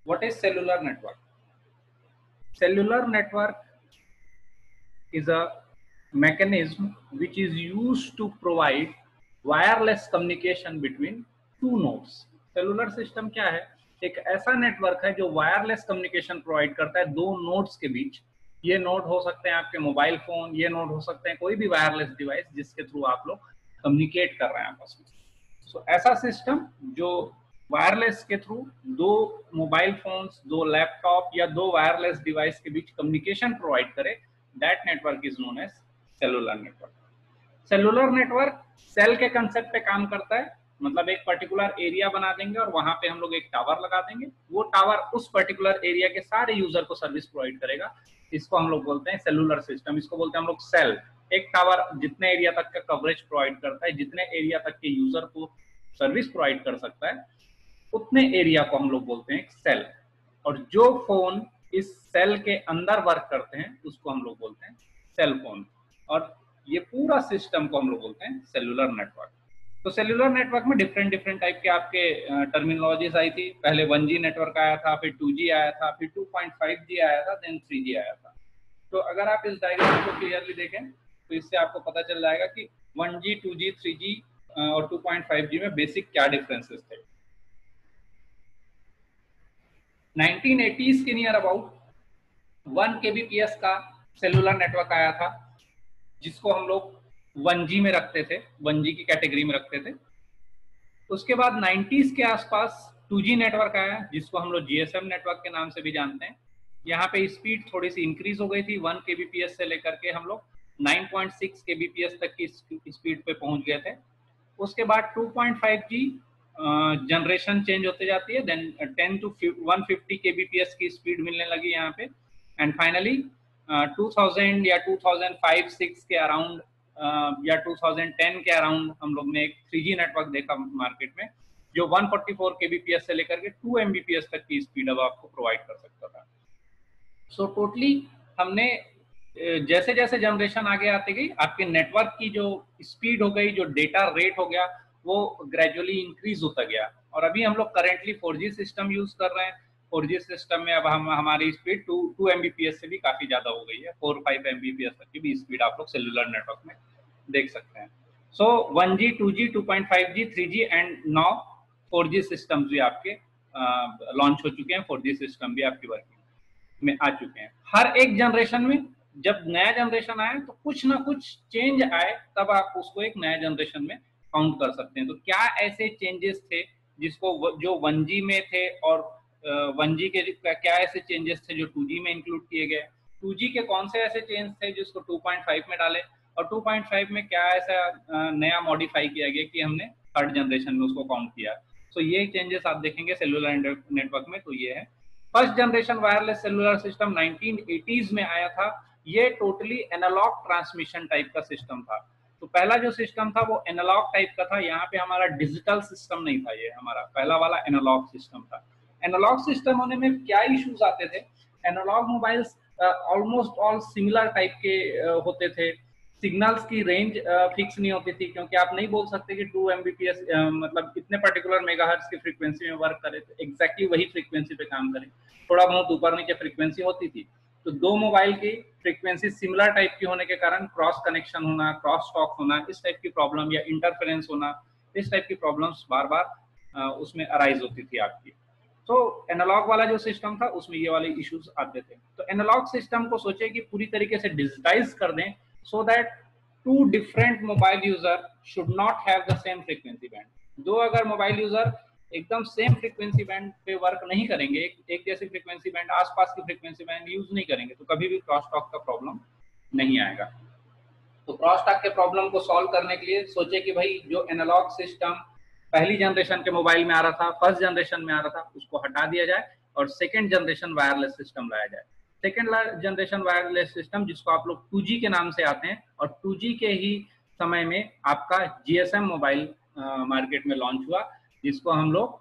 What is cellular network? Cellular network is a mechanism which is used to provide wireless communication between two nodes. Cellular system क्या है? एक ऐसा network है जो wireless communication provide करता है दो नोड्स के बीच। ये नोड हो सकते हैं आपके मोबाइल फोन, ये नोड हो सकते हैं कोई भी वायरलेस डिवाइस जिसके थ्रू आप लोग कम्युनिकेट कर रहे हैं आपस में। सो ऐसा सिस्टम जो वायरलेस के थ्रू दो मोबाइल फोन्स, दो लैपटॉप या दो वायरलेस डिवाइस के बीच कम्युनिकेशन प्रोवाइड करे, that network is known as cellular network. Cellular network cell के कंसेप्ट पे काम करता है, मतलब एक पर्टिकुलर एरिया बना देंगे और वहां पे हम लोग एक टावर लगा देंगे। वो टावर उस पर्टिकुलर एरिया के सारे यूजर को सर्विस प्रोवाइड करेगा। इसको हम लोग बोलते हैं सेलुलर सिस्टम। इसको बोलते हैं हम लोग सेल। एक टावर जितने एरिया तक का कवरेज प्रोवाइड करता है, जितने एरिया तक के यूजर को सर्विस प्रोवाइड कर सकता है, उतने एरिया को हम लोग बोलते हैं सेल। और जो फोन इस सेल के अंदर वर्क करते हैं उसको हम लोग बोलते हैं सेल फोन। और ये पूरा सिस्टम को हम लोग बोलते हैं सेलुलर नेटवर्क। तो सेलुलर नेटवर्क में डिफरेंट डिफरेंट टाइप के आपके टर्मिनोलॉजीज आई थी। पहले 1G नेटवर्क आया था, फिर 2G आया था, फिर 2.5G आया था, देन 3G आया था। तो अगर आप इस डायग्राम को क्लियरली देखें तो इससे आपको पता चल जाएगा कि 1G, 2G, 3G और 2.5G में बेसिक क्या डिफरेंसेस थे। 1980s के नियर अबाउट 1 kbps का सेलुलर नेटवर्क आया था, जिसको हम लोग 1G में रखते थे, 1G की कैटेगरी में रखते थे। उसके बाद 90s के आसपास 2G नेटवर्क आया, जिसको हम लोग GSM नेटवर्क के नाम से भी जानते हैं। यहाँ पे स्पीड थोड़ी सी इंक्रीज हो गई थी, 1 kbps से लेकर के हम लोग 9.6 kbps तक की स्पीड पे पहुंच गए थे। उसके बाद 2.5G जनरेशन चेंज होते जाती है, देन 10 to 150 kbps की स्पीड मिलने लगी यहाँ पे। एंड फाइनली 2000 या 2005-6 के अराउंड या 2010 के अराउंड हम लोग ने एक 3G नेटवर्क देखा मार्केट में, जो 144 kbps से लेकर के 2 Mbps तक की स्पीड अब आपको प्रोवाइड कर सकता था। सो टोटली हमने जैसे जैसे जनरेशन आगे आती गई, आपके नेटवर्क की जो स्पीड हो गई, जो डेटा रेट हो गया, वो ग्रेजुअली इंक्रीज होता गया। और अभी हम लोग करेंटली 4G सिस्टम यूज कर रहे हैं। 4G सिस्टम में अब हमारी स्पीड 2 Mbps से भी काफी ज्यादा हो गई है। 4-5 Mbps तक की भी स्पीड आप लोग सेलुलर नेटवर्क में देख सकते हैं। सो 1G, 2G, 2.5G, 3G and now 4G system भी आपके लॉन्च हो चुके हैं। 4G सिस्टम भी आपकी वर्किंग में आ चुके हैं। हर एक जनरेशन में जब नया जनरेशन आए तो कुछ ना कुछ चेंज आए, तब आप उसको एक नया जनरेशन में काउंट कर सकते हैं। तो क्या ऐसे चेंजेस थे जिसको जो 1G में थे, और 1G के क्या ऐसे चेंजेस थे जो 2G में इंक्लूड किए गए, 2G के कौन से ऐसे चेंज थे जिसको 2.5 में डाले, और 2.5 में क्या ऐसा नया मॉडिफाई किया गया कि हमने थर्ड जनरेशन में उसको काउंट किया। तो ये चेंजेस आप देखेंगे सेलुलर नेटवर्क में। तो ये है first generation wireless cellular system 1980s में आया था। ये टोटली एनालॉग ट्रांसमिशन टाइप का सिस्टम था। तो पहला जो सिस्टम था वो एनालॉग टाइप का था। यहाँ पे हमारा डिजिटल सिस्टम नहीं था, ये हमारा पहला वाला एनालॉग सिस्टम था। एनालॉग सिस्टम होने में क्या इश्यूज आते थे? Analogue mobiles almost all similar type के होते थे। सिग्नल्स की रेंज फिक्स नहीं होती थी, क्योंकि आप नहीं बोल सकते कि 2 Mbps मतलब इतने पर्टिकुलर मेगाहर्ट्ज की फ्रीक्वेंसी में वर्क करे तो एग्जैक्टली वही फ्रीक्वेंसी पे काम करे। थोड़ा बहुत ऊपर नीचे फ्रीक्वेंसी होती थी। तो दो मोबाइल की फ्रीक्वेंसी सिमिलर टाइप की होने के कारण क्रॉस कनेक्शन होना, क्रॉस टॉक होना, इस टाइप की प्रॉब्लम, या इंटरफेरेंस होना, इस टाइप की प्रॉब्लम्स बार बार उसमें अराइज होती थी आपकी। तो एनालॉग वाला जो सिस्टम था उसमें ये वाले इश्यूज आते थे। तो एनालॉग सिस्टम को सोचे कि पूरी तरीके से डिजिटाइज कर दें, so that two different mobile user should not have the same frequency band। दो अगर मोबाइल यूजर एकदम सेम फ्रीक्वेंसी बैंड पे वर्क नहीं करेंगे, एक जैसी फ्रीक्वेंसी बैंड, आसपास की फ्रीक्वेंसी बैंड यूज नहीं करेंगे, तो कभी भी क्रॉस टॉक का प्रॉब्लम नहीं आएगा। तो क्रॉस टॉक के प्रॉब्लम को सॉल्व करने के लिए सोचे कि भाई जो एनालॉग सिस्टम पहली जनरेशन के मोबाइल में आ रहा था, फर्स्ट जनरेशन में आ रहा था, उसको हटा दिया जाए और सेकेंड जनरेशन वायरलेस सिस्टम लाया जाए। सेकेंड जनरेशन वायरलेस सिस्टम जिसको आप लोग 2G के नाम से आते हैं, और 2G के ही समय में आपका GSM मोबाइल मार्केट में लॉन्च हुआ, जिसको हम लोग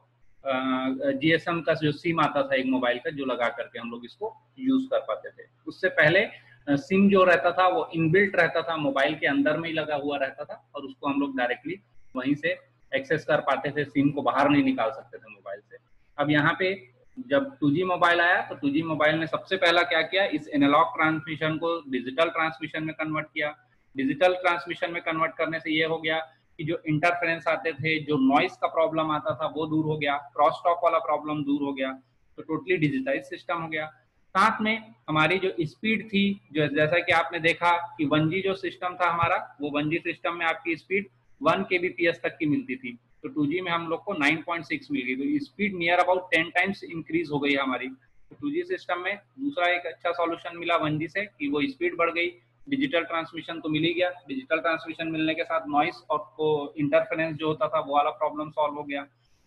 GSM का जो सिम आता था एक मोबाइल का, जो लगा करके हम लोग इसको यूज कर पाते थे। उससे पहले सिम जो रहता था वो इनबिल्ट रहता था, मोबाइल के अंदर में ही लगा हुआ रहता था, और उसको हम लोग डायरेक्टली वहीं से एक्सेस कर पाते थे, सिम को बाहर नहीं निकाल सकते थे मोबाइल से। अब यहाँ पे जब 2G मोबाइल आया तो 2G मोबाइल ने सबसे पहला क्या किया, इस एनालॉग ट्रांसमिशन को डिजिटल ट्रांसमिशन में कन्वर्ट किया। डिजिटल ट्रांसमिशन में कन्वर्ट करने से ये हो गया कि जो इंटरफेरेंस आते थे, जो नॉइस का प्रॉब्लम आता था वो दूर हो गया, क्रॉस टॉक वाला प्रॉब्लम दूर हो गया, तो टोटली डिजिटाइज सिस्टम हो गया। साथ में हमारी जो स्पीड थी, जो जैसा कि आपने देखा कि 1G जो सिस्टम था हमारा, वो 1G सिस्टम में आपकी स्पीड 1 kbps तक की मिलती थी, तो 2G में हम लोग को 9.6 मिल गई, तो speed near about 10 times increase हो गई हमारी। तो 2G सिस्टम में दूसरा एक अच्छा सॉल्यूशन मिला 1G से कि वो स्पीड बढ़ गई, डिजिटल ट्रांसमिशन तो मिल ही गया, डिजिटल ट्रांसमिशन मिलने के साथ नॉइस और को इंटरफेरेंस जो होता था वो वाला प्रॉब्लम सॉल्व हो गया।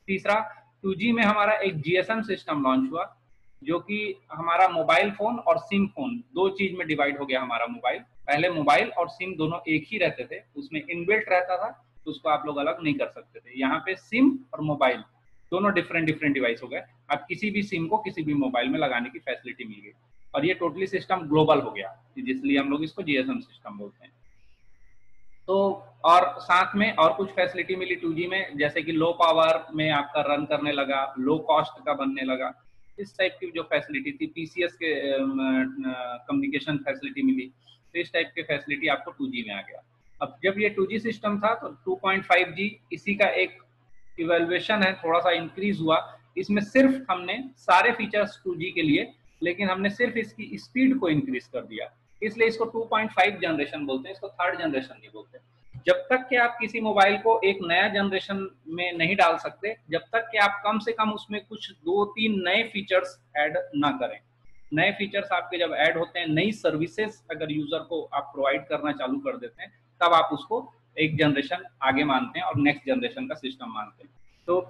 तीसरा, 2G में हमारा एक GSM सिस्टम लॉन्च हुआ, जो कि हमारा मोबाइल फोन और सिम फोन दो चीज में डिवाइड हो गया हमारा मोबाइल। पहले मोबाइल और सिम दोनों एक ही रहते थे, उसमें इनबिल्ट रहता था, तो उसको आप लोग अलग नहीं कर सकते थे। यहाँ पे सिम और मोबाइल दोनों डिफरेंट डिफरेंट डिवाइस हो गए, आप किसी भी सिम को किसी भी मोबाइल में लगाने की फैसिलिटी मिल गई, और ये टोटली सिस्टम ग्लोबल हो गया, जिसलिए हम लोग इसको GSM सिस्टम बोलते हैं। तो और साथ में और कुछ फैसिलिटी मिली 2G में, जैसे कि लो पावर में आपका रन करने लगा, लो कॉस्ट का बनने लगा, इस टाइप की जो फैसिलिटी थी, PCS के कम्युनिकेशन फैसिलिटी मिली, तो इस टाइप की फैसिलिटी आपको 2G में आ गया। अब जब ये 2G सिस्टम था तो 2.5G इसी का एक इवेल्युएशन है, थोड़ा सा इंक्रीज हुआ। इसमें सिर्फ हमने सारे फीचर्स 2G के लिए, लेकिन हमने सिर्फ इसकी स्पीड को इंक्रीज कर दिया, इसलिए इसको 2.5 जनरेशन बोलते हैं, इसको थर्ड जनरेशन नहीं बोलते। जब तक कि आप किसी मोबाइल को एक नया जनरेशन में नहीं डाल सकते, जब तक कि आप कम से कम उसमें कुछ 2-3 नए फीचर्स ऐड ना करें। नए फीचर्स आपके जब ऐड होते हैं, नई सर्विसेज अगर यूजर को आप प्रोवाइड करना चालू कर देते हैं, तब आप उसको एक जनरेशन आगे मानते हैं और नेक्स्ट जनरेशन का सिस्टम मानते हैं। तो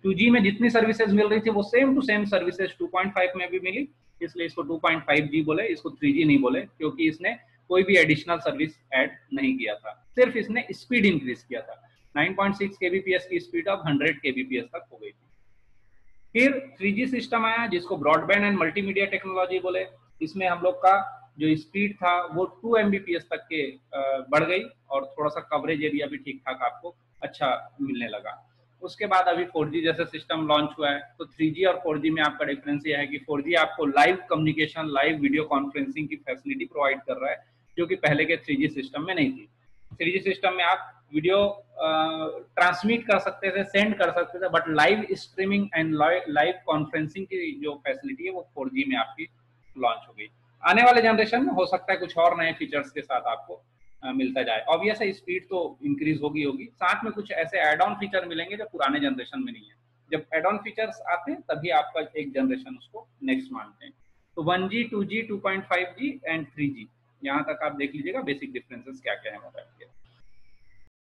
2G में जितनी सर्विसेज मिल रही थी वो सेम टू सेम सर्विसेज 2.5 में भी मिली, इसलिए इसको 2.5G बोले, इसको 3G नहीं बोले, क्योंकि इसने कोई भी एडिशनल सर्विस ऐड नहीं किया था, सिर्फ इसने स्पीड इंक्रीज किया था। 9.6 kbps की स्पीड अब 100 kbps तक हो गई थी। फिर 3G सिस्टम आया, जिसको ब्रॉडबैंड एंड मल्टीमीडिया टेक्नोलॉजी बोले। इसमें हम लोग का जो स्पीड था वो 2 Mbps तक के बढ़ गई, और थोड़ा सा कवरेज एरिया भी ठीक ठाक आपको अच्छा मिलने लगा। उसके बाद अभी 4G जैसे सिस्टम लॉन्च हुआ है, तो 3G और 4G में आपका डिफरेंस ये है कि 4G आपको live communication, live video conferencing की फैसिलिटी प्रोवाइड कर रहा है, जो कि पहले के 3G सिस्टम में नहीं थी। 3G सिस्टम में आप वीडियो ट्रांसमिट कर सकते थे, सेंड कर सकते थे, but live streaming and live conferencing की जो फैसिलिटी है वो 4G में आपकी लॉन्च हो गई। आने वाले जनरेशन में हो सकता है कुछ और नए फीचर्स के साथ आपको मिलता जाए। ऑब्वियस है स्पीड तो इंक्रीज होगी होगी, साथ में कुछ ऐसे एड ऑन फीचर मिलेंगे जो पुराने जनरेशन में नहीं है। जब एड ऑन फीचर्स आते हैं तभी आपका एक जनरेशन उसको नेक्स्ट मानते हैं। तो 1G, 2G, 2.5G and 3G, यहाँ तक आप देख लीजिएगा बेसिक डिफरेंसेस क्या क्या है मोबाइल के।